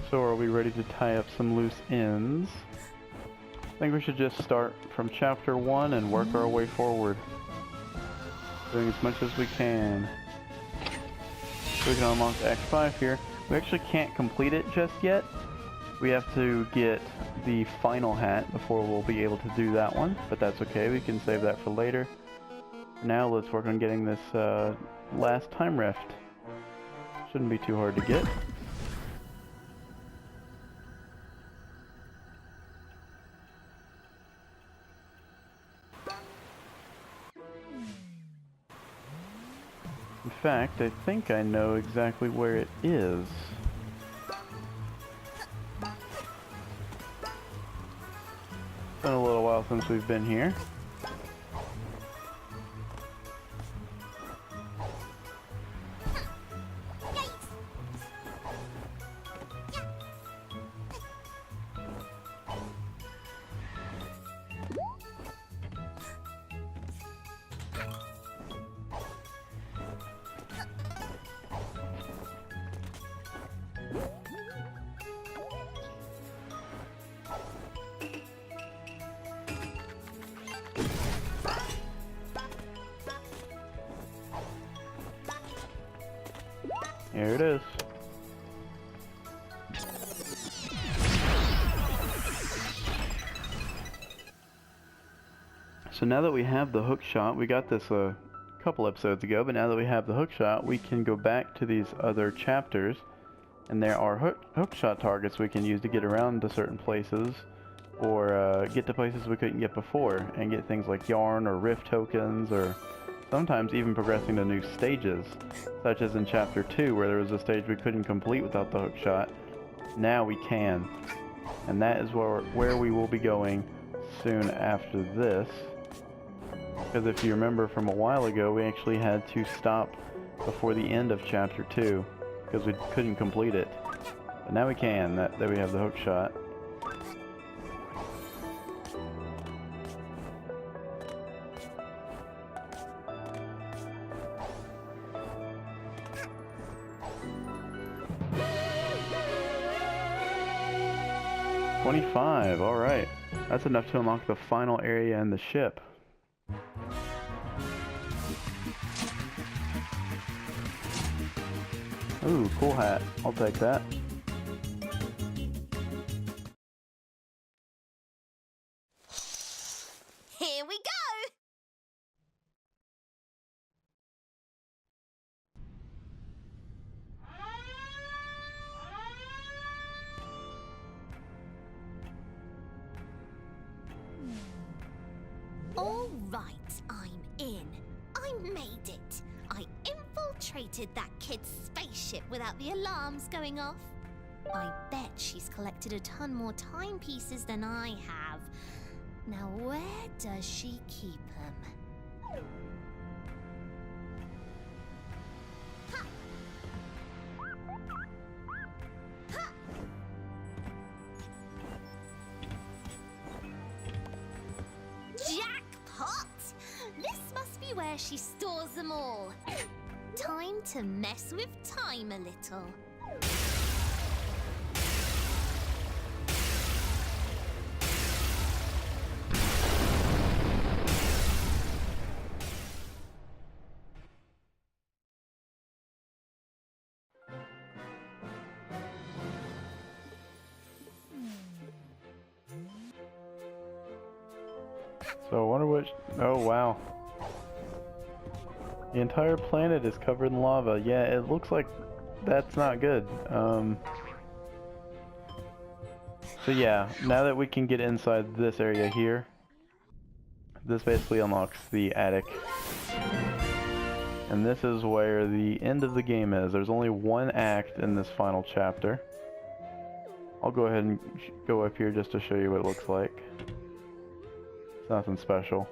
So are we ready to tie up some loose ends? I think we should just start from chapter 1 and work our way forward. Doing as much as we can. So we can unlock Act 5 here. We actually can't complete it just yet. We have to get the final hat before we'll be able to do that one, but that's okay, we can save that for later. For now, let's work on getting this last time rift. Shouldn't be too hard to get. In fact, I think I know exactly where it is. It's been a little while since we've been here. Here it is. So now that we have the hook shot, we got this a couple episodes ago, but now that we have the hook shot, we can go back to these other chapters, and there are hook shot targets we can use to get around to certain places, or get to places we couldn't get before, and get things like yarn or rift tokens, or sometimes even progressing to new stages, such as in chapter 2 where there was a stage we couldn't complete without the hook shot. Now we can, and that is where we will be going soon after this, because if you remember from a while ago, we actually had to stop before the end of chapter 2 because we couldn't complete it, but now we can, that we have the hook shot. $25, alright. That's enough to unlock the final area in the ship. Ooh, cool hat. I'll take that. Here we go! All right, I'm in. I made it. I infiltrated that kid's spaceship without the alarms going off. I bet she's collected a ton more timepieces than I have. Now where does she keep them? Jackpot! This must be where she stores them all. Time to mess with time a little. So I wonder which... Oh wow. The entire planet is covered in lava. Yeah, it looks like that's not good. So yeah, now that we can get inside this area here, this basically unlocks the attic. And this is where the end of the game is. There's only one act in this final chapter. I'll go ahead and go up here just to show you what it looks like. It's nothing special.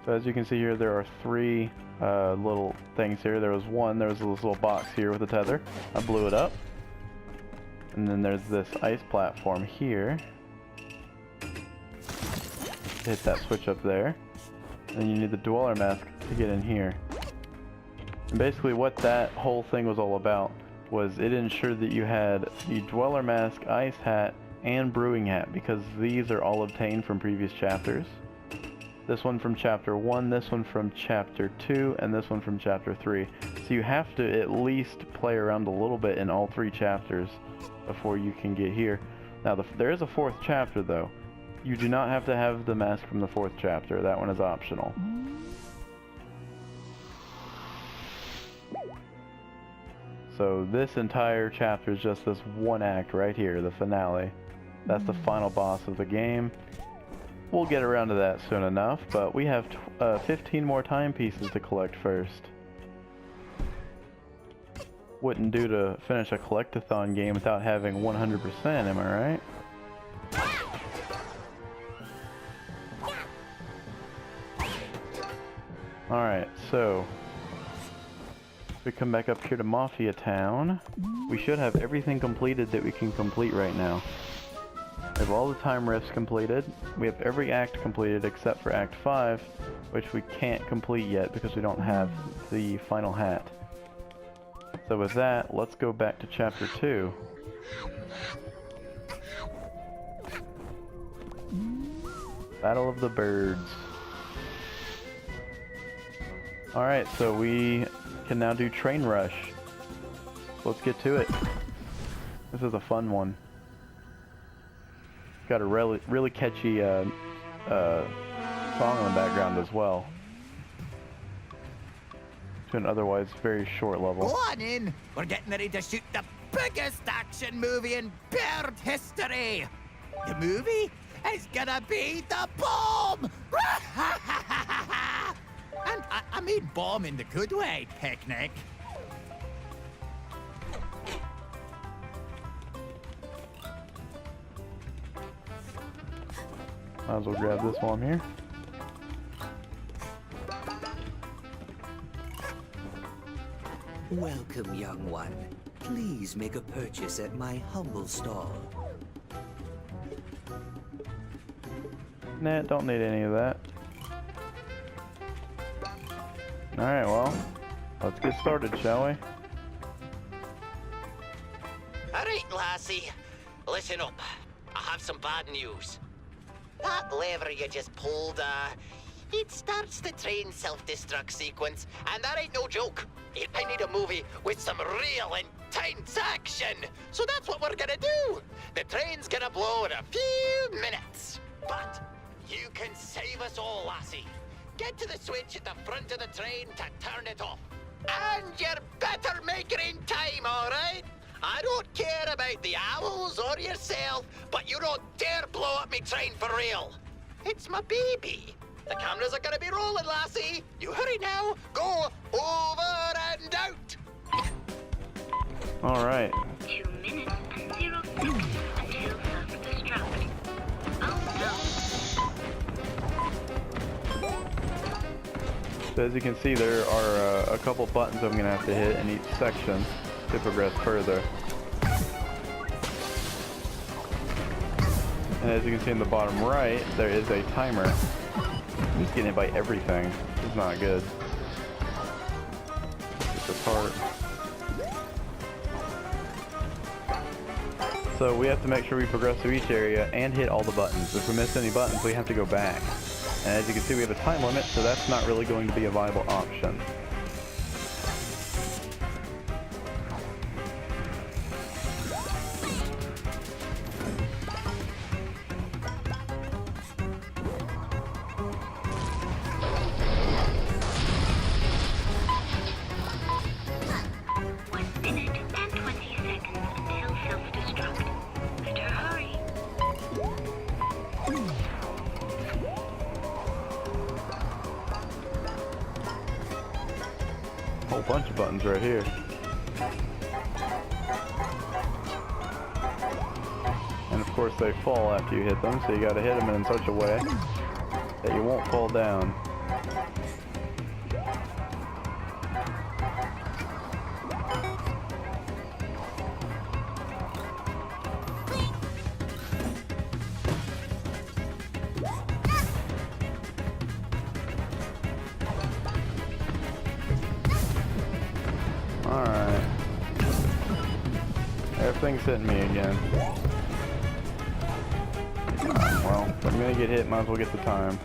So as you can see here, there are three little things here. There was this little box here with a tether. I blew it up. And then there's this ice platform here. to hit that switch up there. And you need the Dweller Mask to get in here. And basically what that whole thing was all about was it ensured that you had the Dweller Mask, Ice Hat, and Brewing Hat, because these are all obtained from previous chapters. This one from chapter 1, this one from chapter 2, and this one from chapter 3. So you have to at least play around a little bit in all 3 chapters before you can get here. Now there is a 4th chapter though. You do not have to have the mask from the 4th chapter. That one is optional. So this entire chapter is just this one act right here, the finale. That's the final boss of the game. We'll get around to that soon enough, but we have 15 more timepieces to collect first. Wouldn't do to finish a collectathon game without having 100%, am I right? Alright, so we come back up here to Mafia Town. We should have everything completed that we can complete right now. We have all the time rifts completed. We have every act completed except for Act 5, which we can't complete yet because we don't have the final hat. So with that, let's go back to Chapter 2. Battle of the Birds. Alright, so we can now do Train Rush. Let's get to it. This is a fun one. Got a really catchy song in the background as well. To an otherwise very short level. Go on in! We're getting ready to shoot the biggest action movie in bird history! The movie is gonna be the bomb! And I mean bomb in the good way, Picnic. Might as well grab this while I'm here. Welcome, young one. Please make a purchase at my humble stall. Nah, don't need any of that. Alright, well, let's get started, shall we? Alright, lassie. Listen up. I have some bad news. That lever you just pulled, it starts the train self-destruct sequence, and that ain't no joke. I need a movie with some real intense action. So that's what we're gonna do. The train's gonna blow in a few minutes. But you can save us all, lassie. Get to the switch at the front of the train to turn it off. And you better make it in time, all right? I don't care about the owls or yourself, but you don't dare blow up me train for real. It's my baby. The cameras are gonna be rolling, lassie. You hurry now. Go over and out. All right. 2 minutes and 0 seconds until self-destruct. Oh no. So as you can see, there are a couple buttons I'm gonna have to hit in each section to progress further. And as you can see in the bottom right, there is a timer. I'm just getting hit by everything. This is not good. Get this part. So we have to make sure we progress through each area and hit all the buttons. If we miss any buttons, we have to go back. And as you can see, we have a time limit, so that's not really going to be a viable option. Whole bunch of buttons right here. And of course they fall after you hit them, so you gotta hit them in such a way that you won't fall down. thing's hitting me again. Well, if I'm gonna get hit, might as well get the time.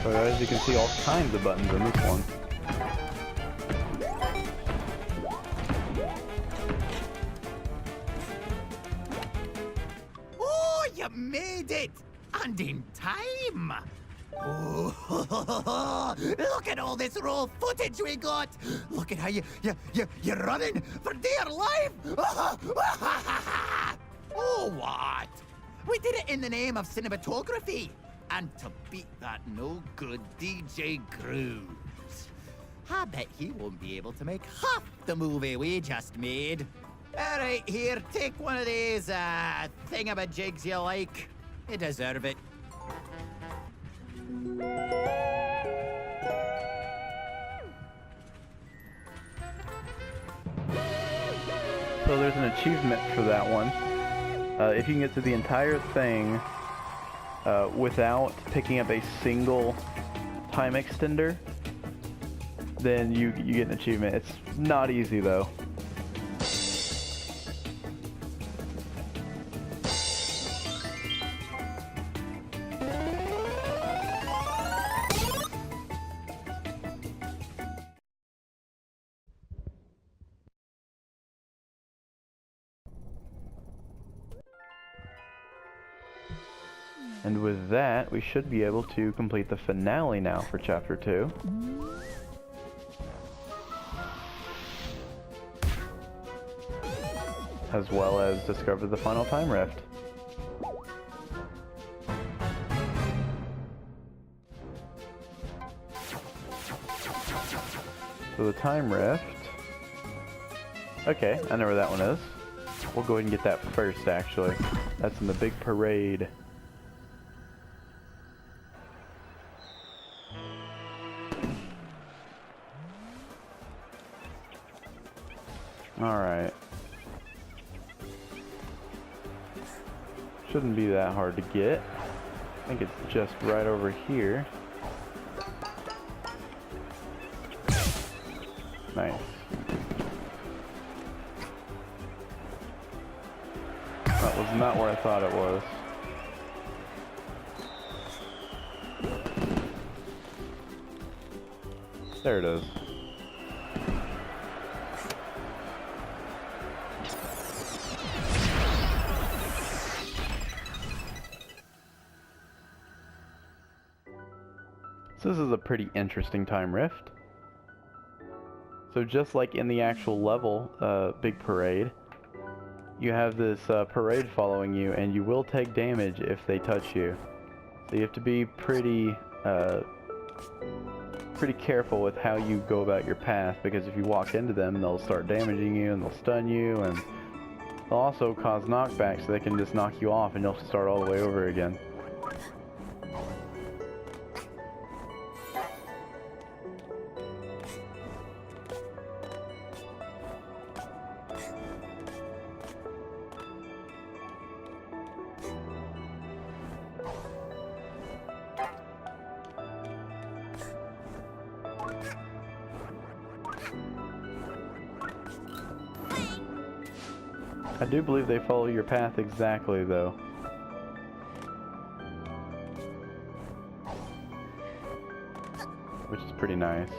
So as you can see, all kinds of buttons in this one. Oh, you made it! And in time! Oh, look at all this raw footage we got! Look at how you're running for dear life! Oh, what? We did it in the name of cinematography! And to beat that no-good DJ Grooves. I bet he won't be able to make half the movie we just made. All right, here, take one of these, thingamajigs you like. You deserve it. So there's an achievement for that one. If you can get through the entire thing without picking up a single time extender, then you get an achievement. It's not easy though. And with that, we should be able to complete the finale now for Chapter 2. As well as discover the final time rift. So the time rift... Okay, I know where that one is. We'll go ahead and get that first, actually. That's in the big parade. Alright. Shouldn't be that hard to get. I think it's just right over here. Nice. That was not where I thought it was. There it is. So this is a pretty interesting time rift. So just like in the actual level, Big Parade, you have this parade following you, and you will take damage if they touch you. So you have to be pretty careful with how you go about your path, because if you walk into them, they'll start damaging you, and they'll stun you, and they'll also cause knockback, so they can just knock you off, and you'll start all the way over again. I do believe they follow your path exactly, though. Which is pretty nice.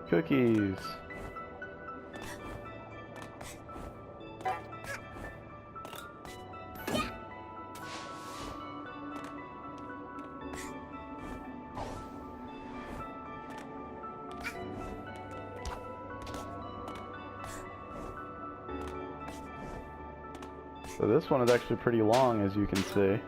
Cookies. So this one is actually pretty long, as you can see.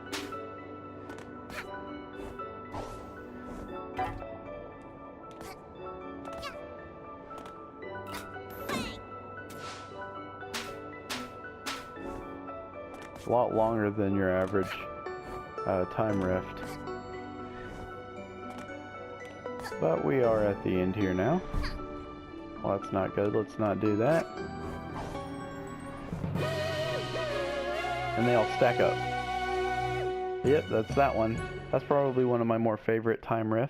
A lot longer than your average time rift. But we are at the end here now. Well, that's not good. Let's not do that. And they all stack up. Yep, that's that one. That's probably one of my more favorite time riffs.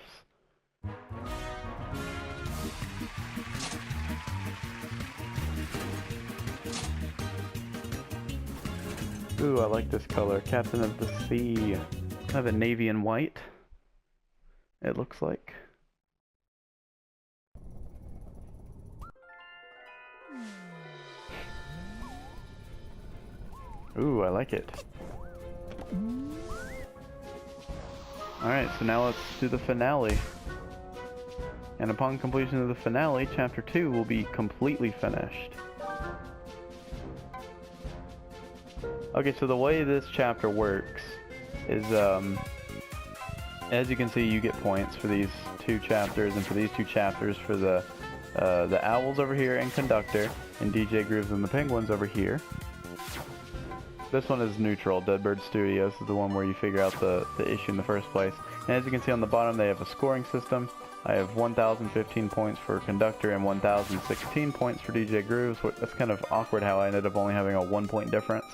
Ooh, I like this color. Captain of the Sea. I have a navy and white, it looks like. Ooh, I like it. Alright, so now let's do the finale. And upon completion of the finale, Chapter 2 will be completely finished. Okay, so the way this chapter works is, as you can see, you get points for these two chapters, and for these two chapters for the owls over here and Conductor, and DJ Grooves and the penguins over here. This one is neutral. Deadbird Studios is the one where you figure out the issue in the first place. And as you can see on the bottom, they have a scoring system. I have 1,015 points for Conductor and 1,016 points for DJ Grooves. That's kind of awkward how I ended up only having a 1 point difference.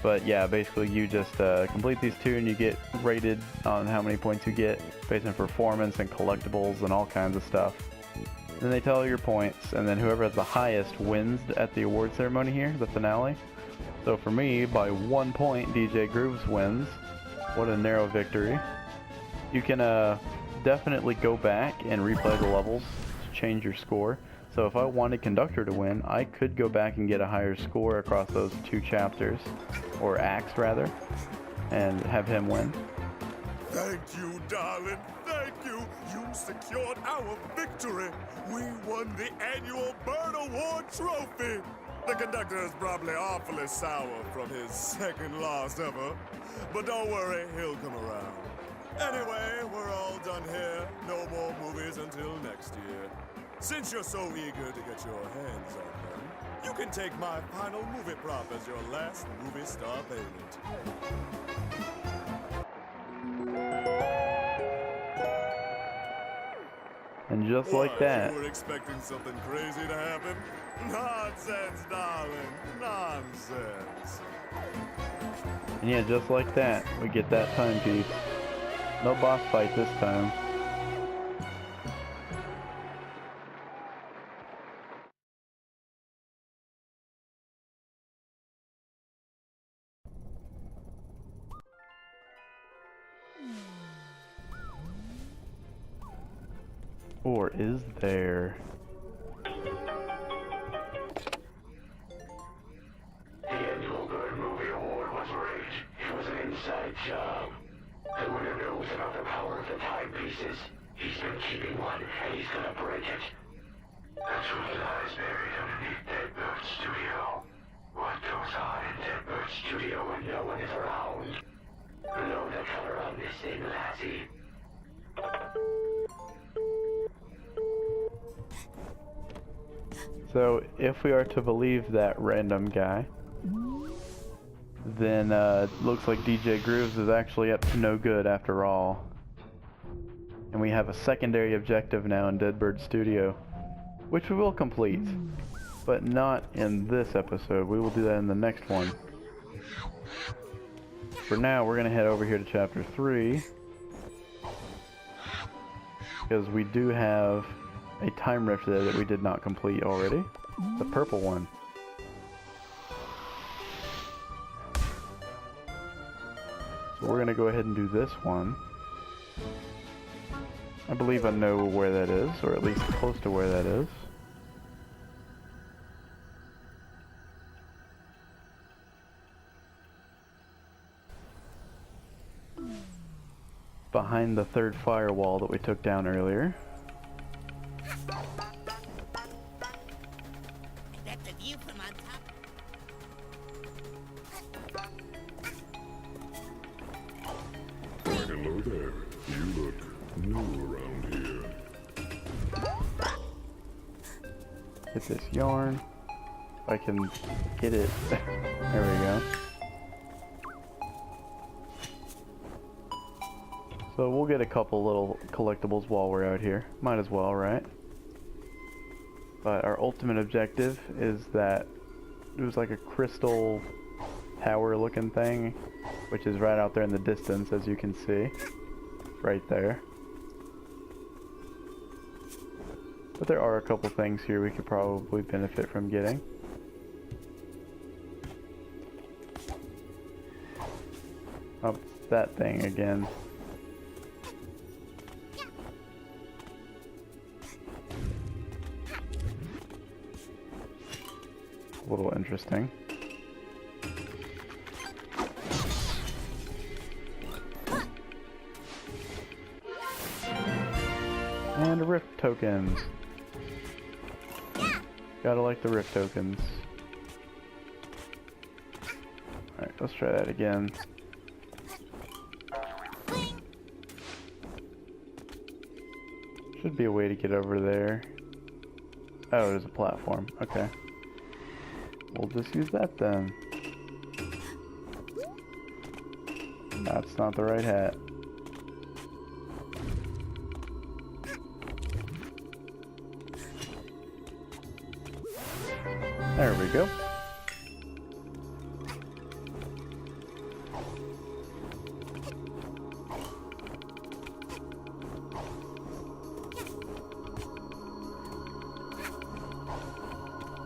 But yeah, basically you just complete these two and you get rated on how many points you get based on performance and collectibles and all kinds of stuff. Then they tell you your points, and then whoever has the highest wins at the award ceremony here, the finale. So for me, by 1 point, DJ Grooves wins. What a narrow victory. You can definitely go back and replay the levels to change your score. So if I wanted Conductor to win, I could go back and get a higher score across those two chapters, or acts rather, and have him win. Thank you, darling. Thank you. You secured our victory. We won the annual Bird Award trophy. The Conductor is probably awfully sour from his second loss ever. But don't worry, he'll come around. Anyway, we're all done here. No more movies until next year. Since you're so eager to get your hands on them, you can take my final movie prop as your last movie star payment. And just What, like that. You were expecting something crazy to happen? Nonsense, darling. Nonsense. And yeah, just like that, we get that timepiece. No boss fight this time. Or is there? The annual Bird Movie Award was rigged. It was an inside job. The winner knows about the power of the timepieces. He's been keeping one, and he's gonna break it. The truth lies buried underneath Deadbird Studio. What goes on in Deadbird Studio when no one is around? Know the color on this thing, lassie. So, if we are to believe that random guy, then it looks like DJ Grooves is actually up to no good after all. And we have a secondary objective now in Deadbird Studio, which we will complete, but not in this episode. We will do that in the next one. For now, we're going to head over here to Chapter 3, because we do have a time rift there that we did not complete already. The purple one. So we're going to go ahead and do this one. I believe I know where that is, or at least close to where that is. Behind the third firewall that we took down earlier. That's the view from on top. Hello there. You look new around here. Get this yarn. If I can get it. There we go. So we'll get a couple little collectibles while we're out here. Might as well, right? But our ultimate objective is that it was like a crystal tower looking thing, which is right out there in the distance, as you can see. Right there. But there are a couple things here we could probably benefit from getting. Oh, that thing again. A little interesting. And a rift tokens. Gotta like the rift tokens. Alright, let's try that again. Should be a way to get over there. Oh, there's a platform. Okay. We'll just use that then. That's not the right hat. There we go.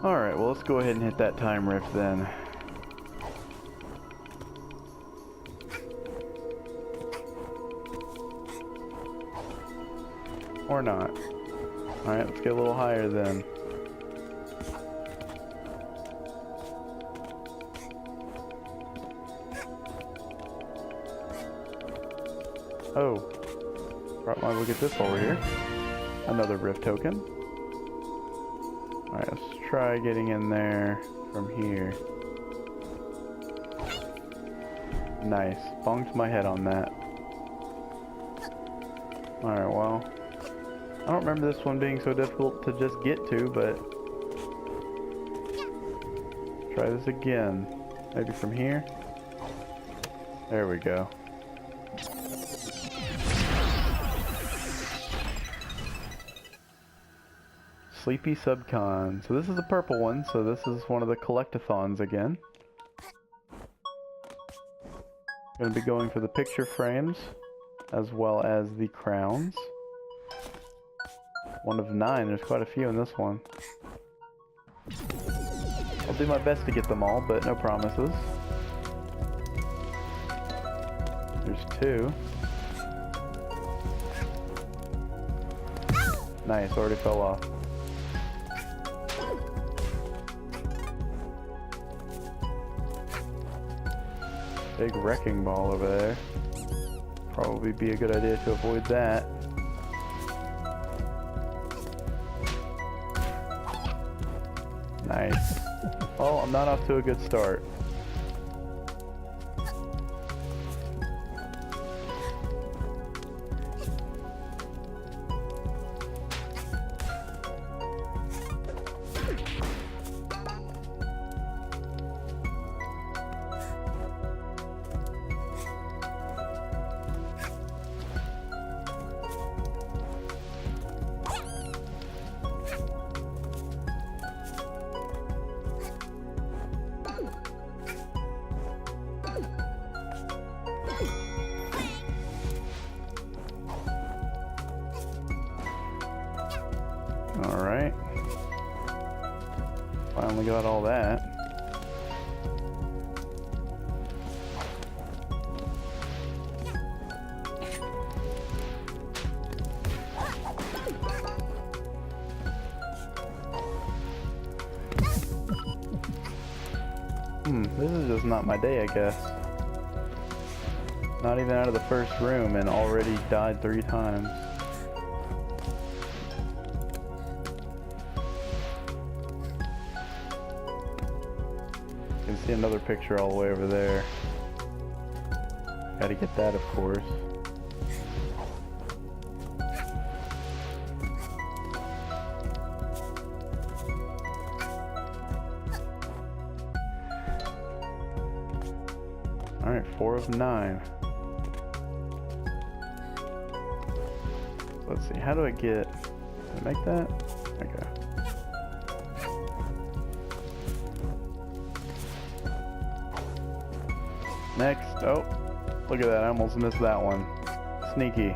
Alright, well let's go ahead and hit that time rift then. Or not. Alright, let's get a little higher then. Oh. Right, well, look at this while we're here. Another rift token. Alright, let's try getting in there from here. Nice. Bonked my head on that. Alright, well. I don't remember this one being so difficult to just get to, but... Try this again. Maybe from here? There we go. Sleepy Subcon. So this is a purple one, so this is one of the collectathons again. Gonna be going for the picture frames, as well as the crowns. One of 9, there's quite a few in this one. I'll do my best to get them all, but no promises. There's 2. Nice, already fell off. Big wrecking ball over there. Probably be a good idea to avoid that. Nice. Well, I'm not off to a good start. Alright. Finally got all that. This is just not my day, I guess. Not even out of the first room and already died 3 times. You can see another picture all the way over there. Gotta get that, of course. Alright, 4 of 9. Let's see, how do I get... Can I make that? Okay. Next, oh, look at that, I almost missed that one. Sneaky.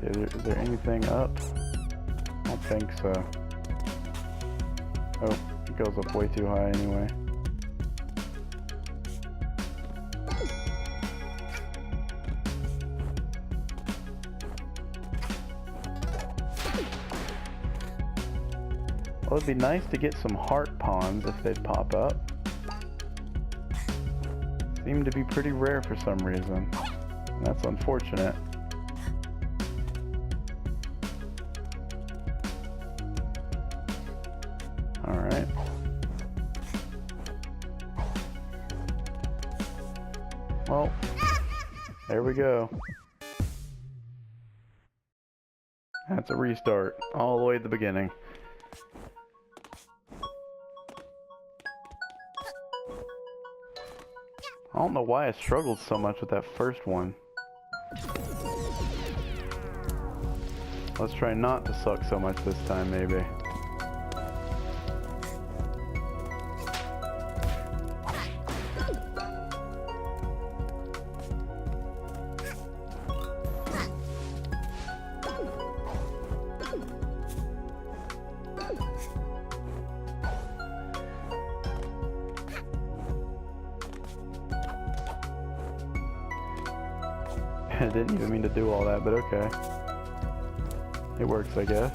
Is there anything up? I don't think so. Oh, it goes up way too high anyway. Well, it'd be nice to get some heart pawns if they'd pop up. Seem to be pretty rare for some reason. And that's unfortunate. Alright. Well, there we go. That's a restart, all the way at the beginning. I don't know why I struggled so much with that first one. Let's try not to suck so much this time, maybe. I didn't even mean to do all that, but okay. It works, I guess.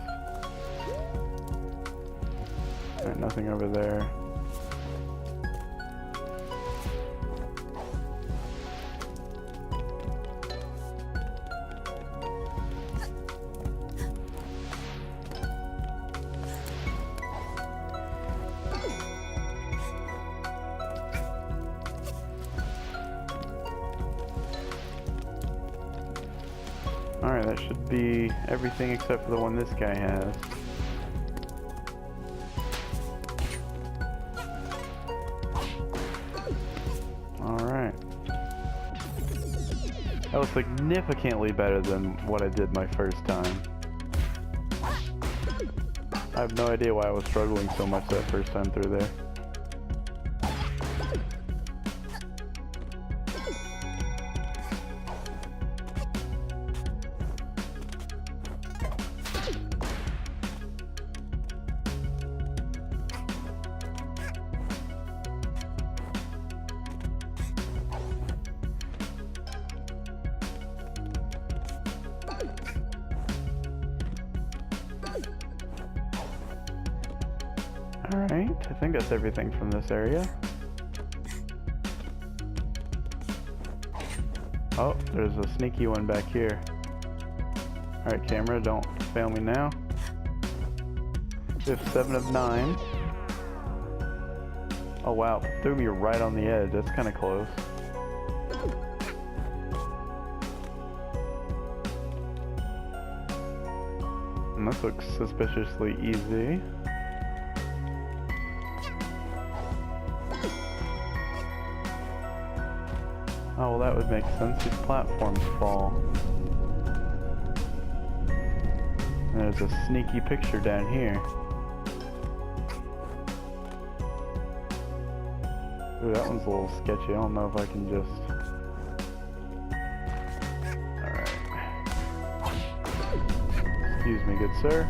Alright, nothing over there. Alright, that should be everything except for the one this guy has. Alright. That was significantly better than what I did my first time. I have no idea why I was struggling so much that first time through there. Alright, I think that's everything from this area. Oh, there's a sneaky one back here. Alright, camera, don't fail me now. We have 7 of 9. Oh wow, threw me right on the edge. That's kind of close. And this looks suspiciously easy. Oh, well that would make sense. These platforms fall. And there's a sneaky picture down here. Ooh, that one's a little sketchy. I don't know if I can just... Alright. Excuse me, good sir.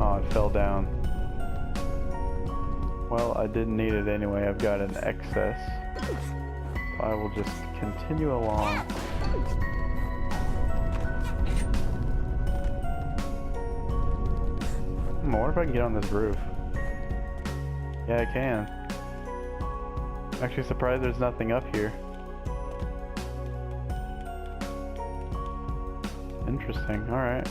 Oh, it fell down. Well, I didn't need it anyway. I've got an excess. I will just continue along. I wonder if I can get on this roof. Yeah, I can. I'm actually surprised there's nothing up here. Interesting. Alright.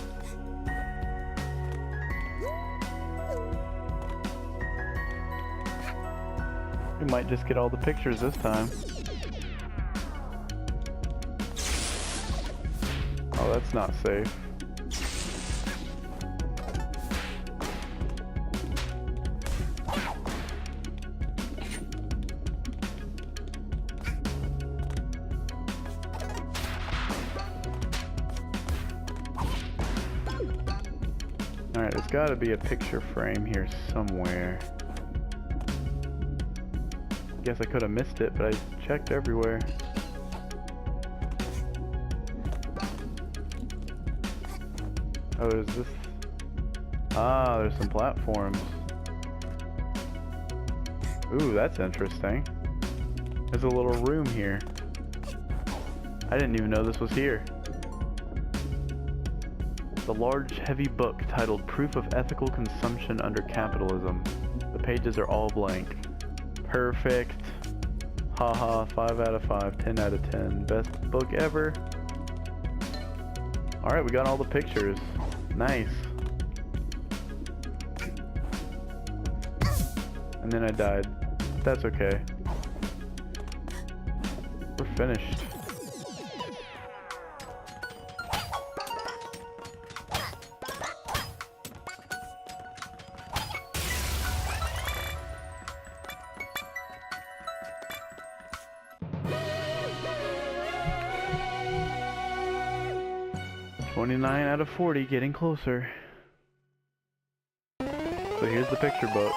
We might just get all the pictures this time. Oh, that's not safe. Alright, there's gotta be a picture frame here somewhere. Guess I could have missed it, but I checked everywhere. Oh, is this? Ah, there's some platforms. Ooh, that's interesting. There's a little room here. I didn't even know this was here. The large, heavy book titled Proof of Ethical Consumption Under Capitalism. The pages are all blank. Perfect. Haha, 5 out of 5, 10 out of 10. Best book ever. Alright, we got all the pictures. Nice. And then I died. That's okay. We're finished. "29 out of 40, getting closer." So here's the picture book.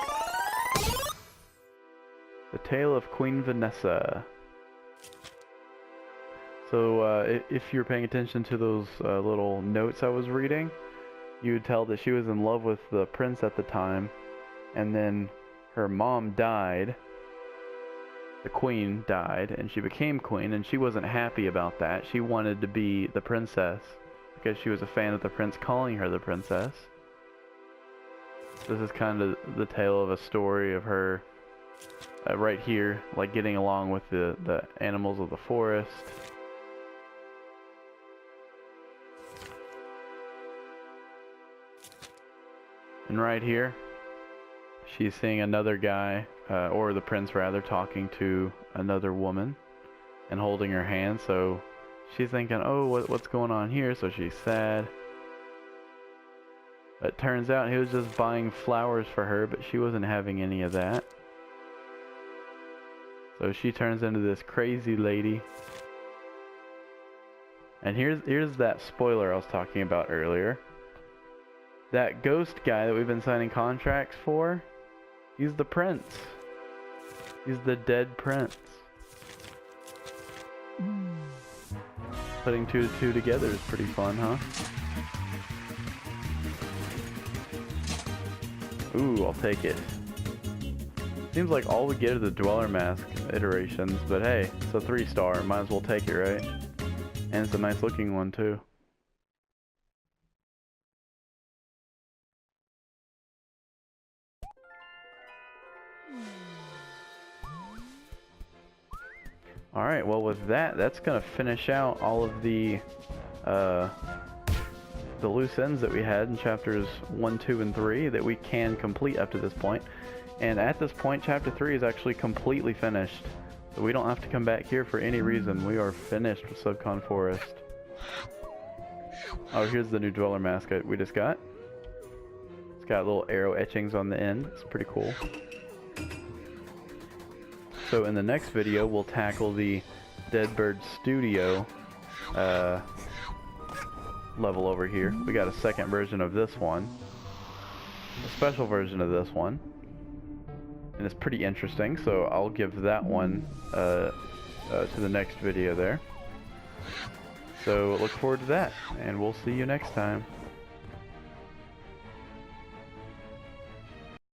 The Tale of Queen Vanessa. So if you're paying attention to those little notes I was reading, you would tell that she was in love with the prince at the time, and then her mom died. The queen died, and she became queen, and she wasn't happy about that. She wanted to be the princess, because she was a fan of the prince calling her the princess. This is kind of the tale of a story of her right here, like getting along with the animals of the forest. And right here, she's seeing another guy, or the prince rather, talking to another woman and holding her hand, so she's thinking, oh, what's going on here? So she's sad. It turns out he was just buying flowers for her, but she wasn't having any of that. So she turns into this crazy lady. And here's that spoiler I was talking about earlier. That ghost guy that we've been signing contracts for, he's the prince. He's the dead prince. Putting 2 and 2 together is pretty fun, huh? Ooh, I'll take it. Seems like all we get are the Dweller Mask iterations, but hey, it's a 3-star. Might as well take it, right? And it's a nice looking one, too. Alright, well with that, that's gonna finish out all of the loose ends that we had in chapters 1, 2, and 3 that we can complete up to this point. And at this point, chapter 3 is actually completely finished. So we don't have to come back here for any reason. We are finished with Subcon Forest. Oh, here's the new Dweller Mask we just got. It's got little arrow etchings on the end. It's pretty cool. So in the next video, we'll tackle the Deadbird Studio level over here. We got a second version of this one. A special version of this one. And it's pretty interesting, so I'll give that one to the next video there. So look forward to that, and we'll see you next time.